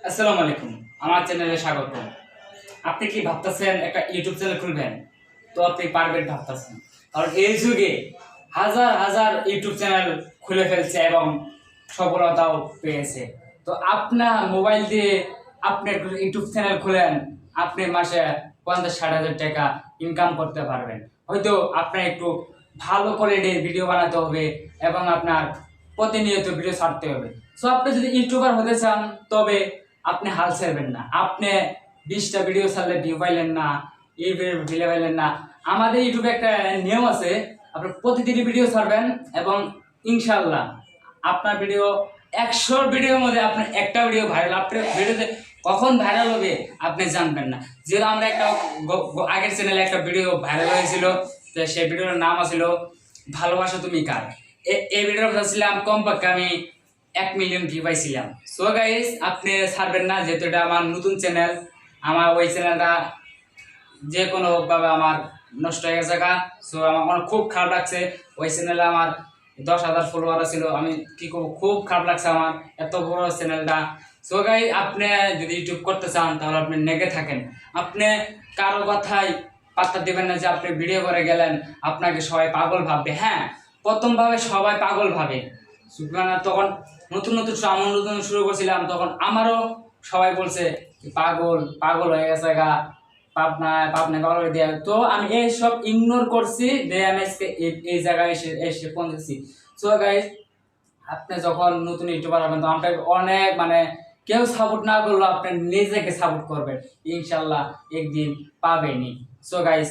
আসসালামু আলাইকুম, আমার চ্যানেলে স্বাগত। আপনি কি ভাবতেছেন একটা ইউটিউব চ্যানেল খুলবেন? তো আপনি পারবেন ভাবতেছেন, কারণ এই যুগে হাজার হাজার ইউটিউব চ্যানেল খুলে ফেলছে এবং সফলতাও পেয়েছে। তো আপনার মোবাইল দিয়ে আপনি একটা ইউটিউব চ্যানেল খুলেন, আপনি মাসে 50-60 হাজার টাকা ইনকাম করতে পারবেন। হয়তো আপনার একটু ভালো কোয়ালিটির ভিডিও বানাতে হবে এবং আপনার প্রতিনিয়ত ভিডিও ছাড়তে হবে। সো আপনি যদি ইউটিউবার হতে চান, তবে আপনি হাল ছাড়বেন না। আপনি 20টা ভিডিও ছাড়লে ভিউ পাইলেন না, ভিডিও পাইলেন না। আমাদের ইউটিউবে একটা নিয়ম আছে, আপনি প্রতিদিন ভিডিও ছাড়বেন এবং ইনশাল্লাহ আপনার ভিডিও 100 ভিডিওর মধ্যে আপনার একটা ভিডিও ভাইরাল। আপনার ভিডিওতে কখন ভাইরাল হবে আপনি জানবেন না। যেহেতু আমরা একটা আগের চ্যানেলে একটা ভিডিও ভাইরাল হয়েছিল, তো সেই ভিডিওর নাম ছিল ভালোবাসা তুমি কার। এই ভিডিওটা ছিলাম কমপক্ষে আমি 1 মিলিয়ন ভিউ পাইছিলাম। সো গাইস, আপনি ছাড়বেন না, যেহেতু এটা আমার নতুন চ্যানেল। আমার ওই চ্যানেলটা যে কোনো ভাবে আমার নষ্ট হয়ে গেছে। সো আমার খুব খারাপ লাগছে। ওই চ্যানেলে আমার 10,000 ফলোয়ার ছিল। আমি কি করবো, খুব খারাপ লাগছে আমার এত বড় চ্যানেলটা। সো গাইস, আপনি যদি ইউটিউব করতে চান তাহলে আপনি নেগে থাকেন। আপনি কারো কথাই পাত্তা দিবেন না যে আপনি ভিডিও করে গেলেন আপনাকে সবাই পাগল ভাববে। হ্যাঁ, প্রথম ভাবে সবাই পাগল ভাবে। তখন নতুন নতুন আমি নতুন শুরু করছিলাম, তখন আমারও সবাই বলছে পাগল পাগল হয়ে গেছে পাবনায় পাগল হয়ে দেয়। তো আমি এইসব ইগনোর করছি, আমি আজকে এই জায়গায় এসে পৌঁছেছি। সো গাইস, আপনি যখন নতুন ইউটিউবার হবেন তো আপনাকে অনেক কেউ সাপোর্ট না করলেও আপনি নিজেকে সাপোর্ট করবেন, ইনশাল্লাহ একদিন পাবেনই। So guys,